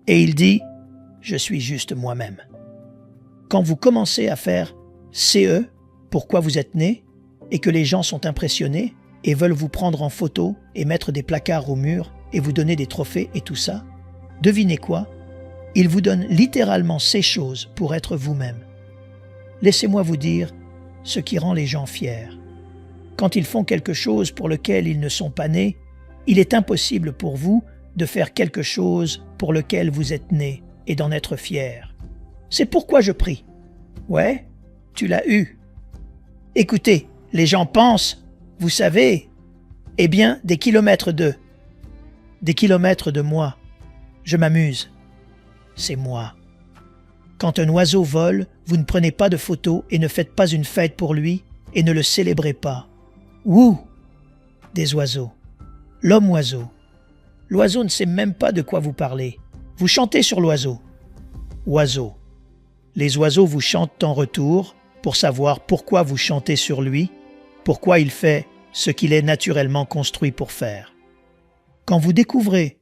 et il dit « Je suis juste moi-même ». Quand vous commencez à faire « CE », pourquoi vous êtes né, et que les gens sont impressionnés et veulent vous prendre en photo et mettre des placards au mur et vous donner des trophées et tout ça, devinez quoi? Il vous donne littéralement ces choses pour être vous-même. Laissez-moi vous dire ce qui rend les gens fiers. Quand ils font quelque chose pour lequel ils ne sont pas nés, il est impossible pour vous de faire quelque chose pour lequel vous êtes né et d'en être fier. C'est pourquoi je prie. Ouais, tu l'as eu. Écoutez, les gens pensent, vous savez, eh bien, des kilomètres de moi. Je m'amuse. C'est moi. Quand un oiseau vole, vous ne prenez pas de photo et ne faites pas une fête pour lui et ne le célébrez pas. Wouh! Des oiseaux. L'homme-oiseau. L'oiseau ne sait même pas de quoi vous parlez. Vous chantez sur l'oiseau. Oiseau. Les oiseaux vous chantent en retour pour savoir pourquoi vous chantez sur lui, pourquoi il fait ce qu'il est naturellement construit pour faire. Quand vous découvrez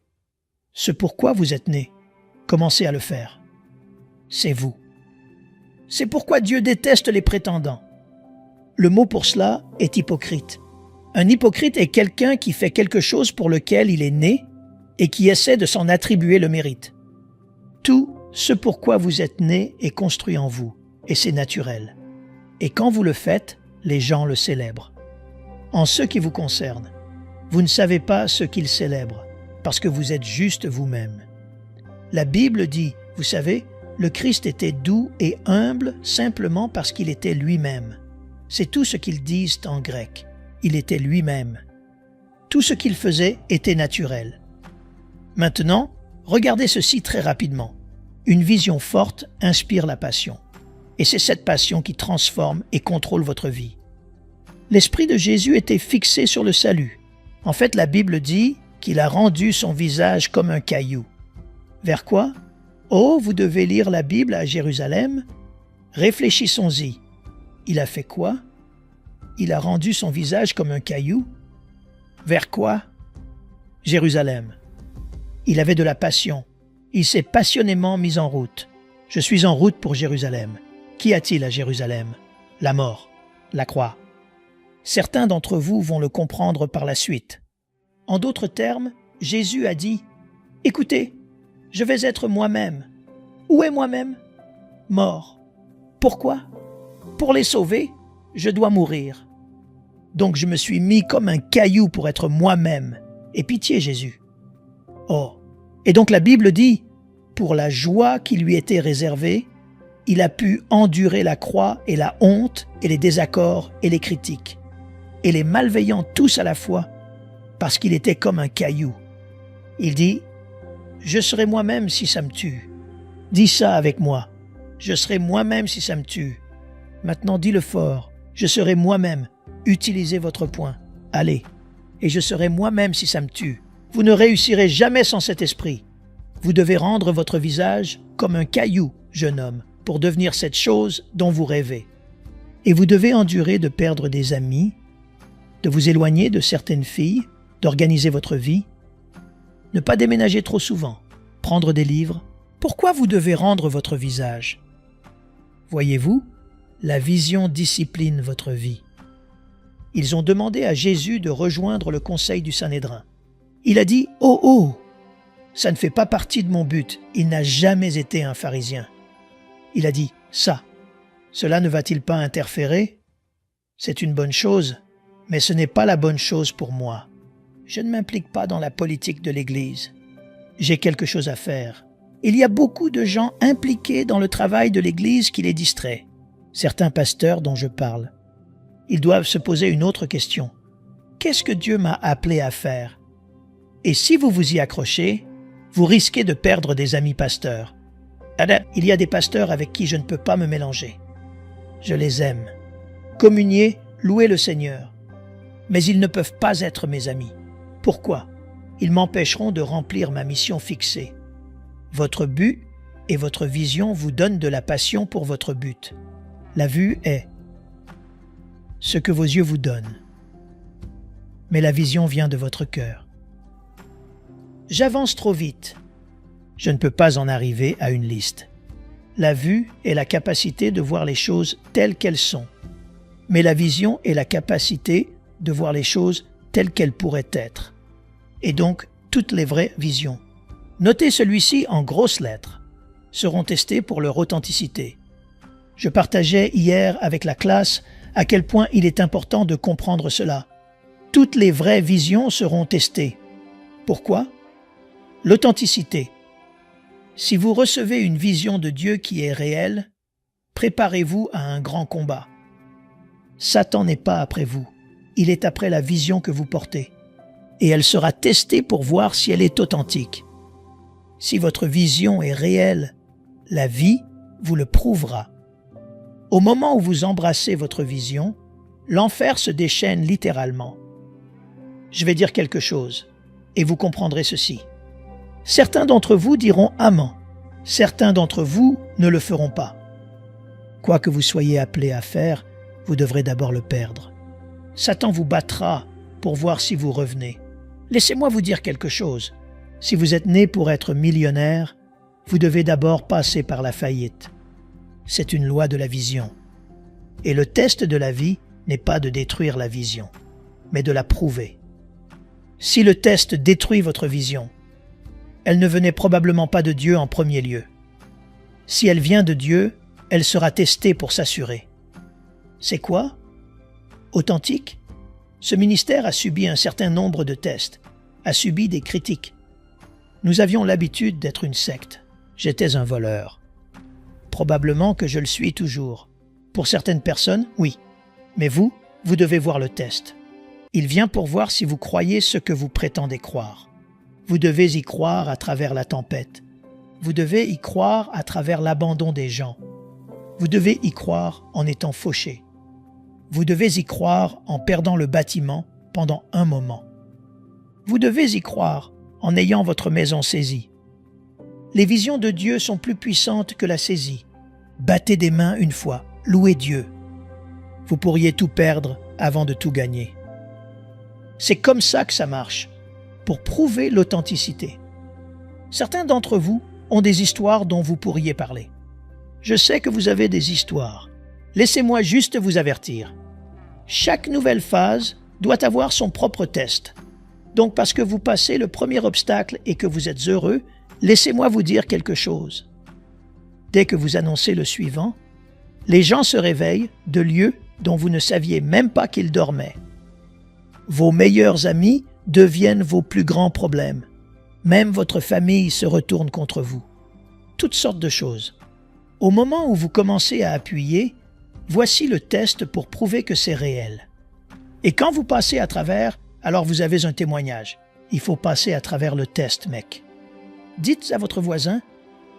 ce pourquoi vous êtes né, commencez à le faire. C'est vous. C'est pourquoi Dieu déteste les prétendants. Le mot pour cela est hypocrite. Un hypocrite est quelqu'un qui fait quelque chose pour lequel il est né et qui essaie de s'en attribuer le mérite. Tout ce pourquoi vous êtes né est construit en vous, et c'est naturel. Et quand vous le faites, les gens le célèbrent. En ce qui vous concerne, vous ne savez pas ce qu'ils célèbrent, parce que vous êtes juste vous-même. La Bible dit, vous savez, le Christ était doux et humble simplement parce qu'il était lui-même. C'est tout ce qu'ils disent en grec. Il était lui-même. Tout ce qu'il faisait était naturel. Maintenant, regardez ceci très rapidement. Une vision forte inspire la passion. Et c'est cette passion qui transforme et contrôle votre vie. L'esprit de Jésus était fixé sur le salut. En fait, la Bible dit qu'il a rendu son visage comme un caillou. Vers quoi? Oh, vous devez lire la Bible à Jérusalem. Réfléchissons-y. Il a fait quoi? Il a rendu son visage comme un caillou. Vers quoi? Jérusalem. Il avait de la passion. Il s'est passionnément mis en route. Je suis en route pour Jérusalem. Qu'y a-t-il à Jérusalem? La mort, la croix. Certains d'entre vous vont le comprendre par la suite. En d'autres termes, Jésus a dit « Écoutez, je vais être moi-même. Où est moi-même? Mort. Pourquoi? Pour les sauver, je dois mourir. Donc je me suis mis comme un caillou pour être moi-même. Et pitié, Jésus. Oh. Et donc la Bible dit, pour la joie qui lui était réservée, il a pu endurer la croix et la honte et les désaccords et les critiques, et les malveillants tous à la fois, parce qu'il était comme un caillou. Il dit, je serai moi-même si ça me tue. Dis ça avec moi. Je serai moi-même si ça me tue. Maintenant dis-le fort. Je serai moi-même. Utilisez votre poing. Allez. Et je serai moi-même si ça me tue. Vous ne réussirez jamais sans cet esprit. Vous devez rendre votre visage comme un caillou, jeune homme, pour devenir cette chose dont vous rêvez. Et vous devez endurer de perdre des amis, de vous éloigner de certaines filles, d'organiser votre vie. ne pas déménager trop souvent, prendre des livres. Pourquoi vous devez rendre votre visage? Voyez-vous, la vision discipline votre vie. Ils ont demandé à Jésus de rejoindre le conseil du Sanhédrin. Il a dit « Oh, oh, ça ne fait pas partie de mon but, il n'a jamais été un pharisien. » Il a dit « Ça, cela ne va-t-il pas interférer? C'est une bonne chose, mais ce n'est pas la bonne chose pour moi. Je ne m'implique pas dans la politique de l'Église. J'ai quelque chose à faire. » Il y a beaucoup de gens impliqués dans le travail de l'Église qui les distrait. Certains pasteurs dont je parle. Ils doivent se poser une autre question. Qu'est-ce que Dieu m'a appelé à faire? Et si vous vous y accrochez, vous risquez de perdre des amis pasteurs. Il y a des pasteurs avec qui je ne peux pas me mélanger. Je les aime. Communier, louer le Seigneur. Mais ils ne peuvent pas être mes amis. Pourquoi? Ils m'empêcheront de remplir ma mission fixée. Votre but et votre vision vous donnent de la passion pour votre but. La vue est ce que vos yeux vous donnent. Mais la vision vient de votre cœur. J'avance trop vite. Je ne peux pas en arriver à une liste. La vue est la capacité de voir les choses telles qu'elles sont. Mais la vision est la capacité de voir les choses telles qu'elles pourraient être. Et donc, toutes les vraies visions. Notez celui-ci en grosses lettres. Seront testées pour leur authenticité. Je partageais hier avec la classe à quel point il est important de comprendre cela. Toutes les vraies visions seront testées. Pourquoi? L'authenticité. Si vous recevez une vision de Dieu qui est réelle, préparez-vous à un grand combat. Satan n'est pas après vous, il est après la vision que vous portez. Et elle sera testée pour voir si elle est authentique. Si votre vision est réelle, la vie vous le prouvera. Au moment où vous embrassez votre vision, l'enfer se déchaîne littéralement. Je vais dire quelque chose, et vous comprendrez ceci. Certains d'entre vous diront « Amen ». Certains d'entre vous ne le feront pas. Quoi que vous soyez appelé à faire, vous devrez d'abord le perdre. Satan vous battra pour voir si vous revenez. Laissez-moi vous dire quelque chose. Si vous êtes né pour être millionnaire, vous devez d'abord passer par la faillite. C'est une loi de la vision. Et le test de la vie n'est pas de détruire la vision, mais de la prouver. Si le test détruit votre vision, elle ne venait probablement pas de Dieu en premier lieu. Si elle vient de Dieu, elle sera testée pour s'assurer. C'est quoi? Authentique? Ce ministère a subi un certain nombre de tests, a subi des critiques. Nous avions l'habitude d'être une secte. J'étais un voleur. Probablement que je le suis toujours. Pour certaines personnes, oui. Mais vous devez voir le test. Il vient pour voir si vous croyez ce que vous prétendez croire. Vous devez y croire à travers la tempête. Vous devez y croire à travers l'abandon des gens. Vous devez y croire en étant fauché. Vous devez y croire en perdant le bâtiment pendant un moment. Vous devez y croire en ayant votre maison saisie. Les visions de Dieu sont plus puissantes que la saisie. Battez des mains une fois, louez Dieu. Vous pourriez tout perdre avant de tout gagner. C'est comme ça que ça marche, pour prouver l'authenticité. Certains d'entre vous ont des histoires dont vous pourriez parler. Je sais que vous avez des histoires. Laissez-moi juste vous avertir. Chaque nouvelle phase doit avoir son propre test. Donc parce que vous passez le premier obstacle et que vous êtes heureux, laissez-moi vous dire quelque chose. Dès que vous annoncez le suivant, les gens se réveillent de lieux dont vous ne saviez même pas qu'ils dormaient. Vos meilleurs amis deviennent vos plus grands problèmes. Même votre famille se retourne contre vous. Toutes sortes de choses. Au moment où vous commencez à appuyer, voici le test pour prouver que c'est réel. Et quand vous passez à travers, alors vous avez un témoignage. Il faut passer à travers le test, mec. Dites à votre voisin,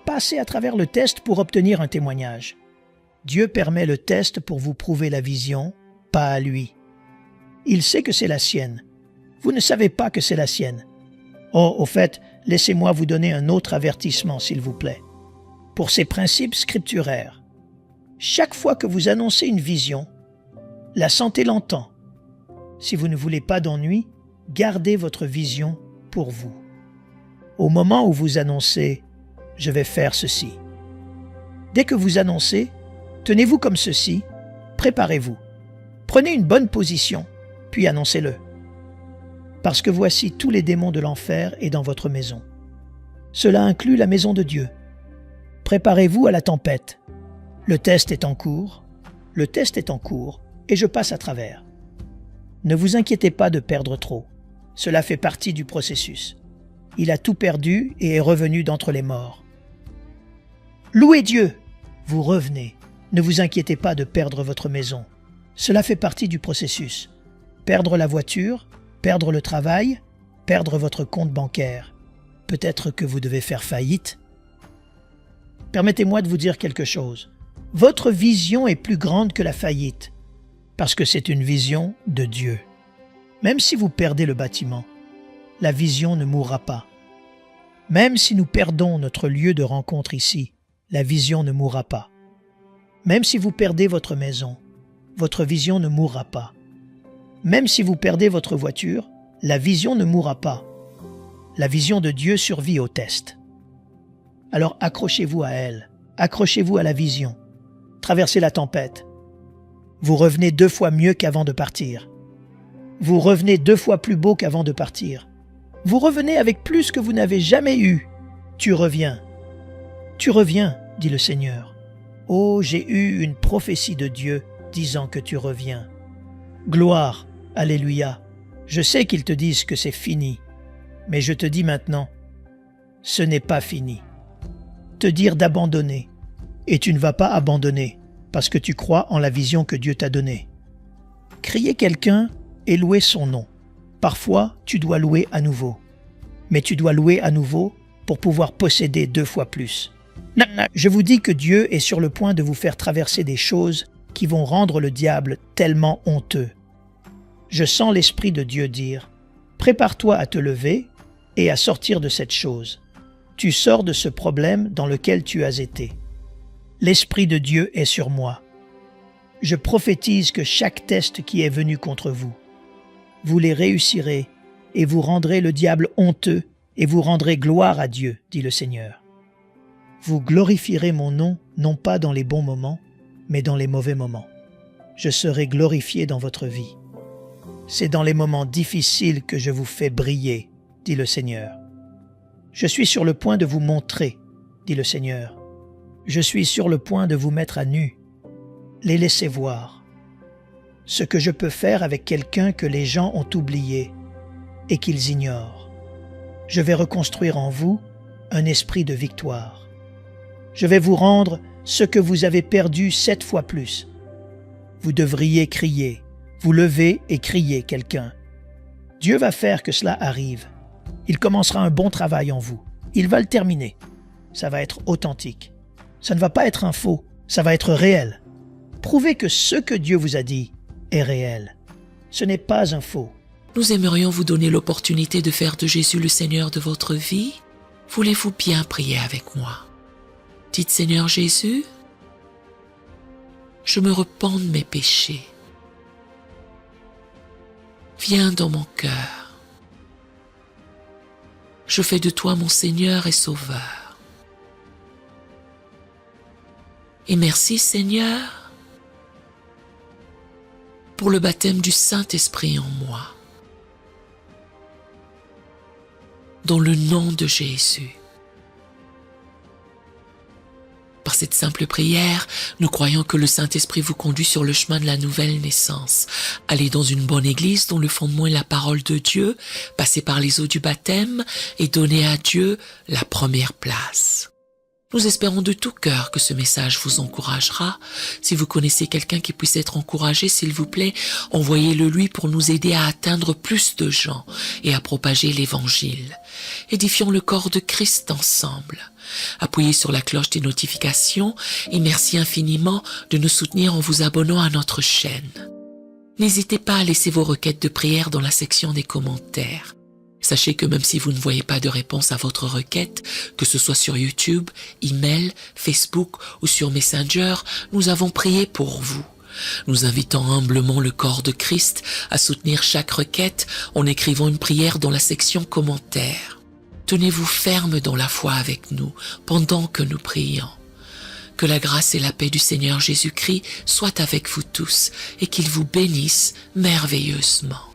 passez à travers le test pour obtenir un témoignage. Dieu permet le test pour vous prouver la vision, pas à lui. Il sait que c'est la sienne. Vous ne savez pas que c'est la sienne. Oh, au fait, laissez-moi vous donner un autre avertissement, s'il vous plaît. Pour ces principes scripturaires, chaque fois que vous annoncez une vision, la sentez longtemps. Si vous ne voulez pas d'ennui, gardez votre vision pour vous. au moment où vous annoncez « Je vais faire ceci ». Dès que vous annoncez, tenez-vous comme ceci, préparez-vous. Prenez une bonne position, puis annoncez-le. Parce que voici tous les démons de l'enfer est dans votre maison. Cela inclut la maison de Dieu. Préparez-vous à la tempête. Le test est en cours, et je passe à travers. Ne vous inquiétez pas de perdre trop. Cela fait partie du processus. Il a tout perdu et est revenu d'entre les morts. Louez Dieu! Vous revenez. Ne vous inquiétez pas de perdre votre maison. Cela fait partie du processus. Perdre la voiture, perdre le travail, perdre votre compte bancaire. Peut-être que vous devez faire faillite. Permettez-moi de vous dire quelque chose. Votre vision est plus grande que la faillite, parce que c'est une vision de Dieu. Même si vous perdez le bâtiment, la vision ne mourra pas. Même si nous perdons notre lieu de rencontre ici, la vision ne mourra pas. Même si vous perdez votre maison, votre vision ne mourra pas. Même si vous perdez votre voiture, la vision ne mourra pas. La vision de Dieu survit au test. Alors accrochez-vous à elle, accrochez-vous à la vision. Traversez la tempête. Vous revenez 2 fois mieux qu'avant de partir. Vous revenez 2 fois plus beau qu'avant de partir. Vous revenez avec plus que vous n'avez jamais eu. Tu reviens. Tu reviens, dit le Seigneur. Oh, j'ai eu une prophétie de Dieu disant que tu reviens. Gloire, alléluia. Je sais qu'ils te disent que c'est fini, mais je te dis maintenant, ce n'est pas fini. Te dire d'abandonner, et tu ne vas pas abandonner, parce que tu crois en la vision que Dieu t'a donnée. Crier quelqu'un et louer son nom. Parfois, tu dois louer à nouveau. Mais tu dois louer à nouveau pour pouvoir posséder 2 fois plus. Je vous dis que Dieu est sur le point de vous faire traverser des choses qui vont rendre le diable tellement honteux. Je sens l'Esprit de Dieu dire « Prépare-toi à te lever et à sortir de cette chose. Tu sors de ce problème dans lequel tu as été. L'Esprit de Dieu est sur moi. Je prophétise que chaque test qui est venu contre vous, vous les réussirez et vous rendrez le diable honteux et vous rendrez gloire à Dieu, dit le Seigneur. Vous glorifierez mon nom, non pas dans les bons moments, mais dans les mauvais moments. Je serai glorifié dans votre vie. C'est dans les moments difficiles que je vous fais briller, dit le Seigneur. Je suis sur le point de vous montrer, dit le Seigneur. Je suis sur le point de vous mettre à nu. Les laisser voir. Ce que je peux faire avec quelqu'un que les gens ont oublié et qu'ils ignorent. Je vais reconstruire en vous un esprit de victoire. Je vais vous rendre ce que vous avez perdu 7 fois plus. Vous devriez crier, vous lever et crier quelqu'un. Dieu va faire que cela arrive. Il commencera un bon travail en vous. Il va le terminer. Ça va être authentique. Ça ne va pas être un faux, ça va être réel. Prouvez que ce que Dieu vous a dit est réel. Ce n'est pas un faux. Nous aimerions vous donner l'opportunité de faire de Jésus le Seigneur de votre vie. Voulez-vous bien prier avec moi? Dites Seigneur Jésus, je me repens de mes péchés. Viens dans mon cœur. Je fais de toi mon Seigneur et Sauveur. Et merci Seigneur pour le baptême du Saint-Esprit en moi. Dans le nom de Jésus. Par cette simple prière, nous croyons que le Saint-Esprit vous conduit sur le chemin de la nouvelle naissance. Allez dans une bonne église dont le fondement est la parole de Dieu, passez par les eaux du baptême et donnez à Dieu la première place. Nous espérons de tout cœur que ce message vous encouragera. Si vous connaissez quelqu'un qui puisse être encouragé, s'il vous plaît, envoyez-le lui pour nous aider à atteindre plus de gens et à propager l'Évangile. Édifions le corps de Christ ensemble. Appuyez sur la cloche des notifications et merci infiniment de nous soutenir en vous abonnant à notre chaîne. N'hésitez pas à laisser vos requêtes de prière dans la section des commentaires. Sachez que même si vous ne voyez pas de réponse à votre requête, que ce soit sur YouTube, email, Facebook ou sur Messenger, nous avons prié pour vous. Nous invitons humblement le corps de Christ à soutenir chaque requête en écrivant une prière dans la section commentaires. Tenez-vous ferme dans la foi avec nous pendant que nous prions. Que la grâce et la paix du Seigneur Jésus-Christ soient avec vous tous et qu'il vous bénisse merveilleusement.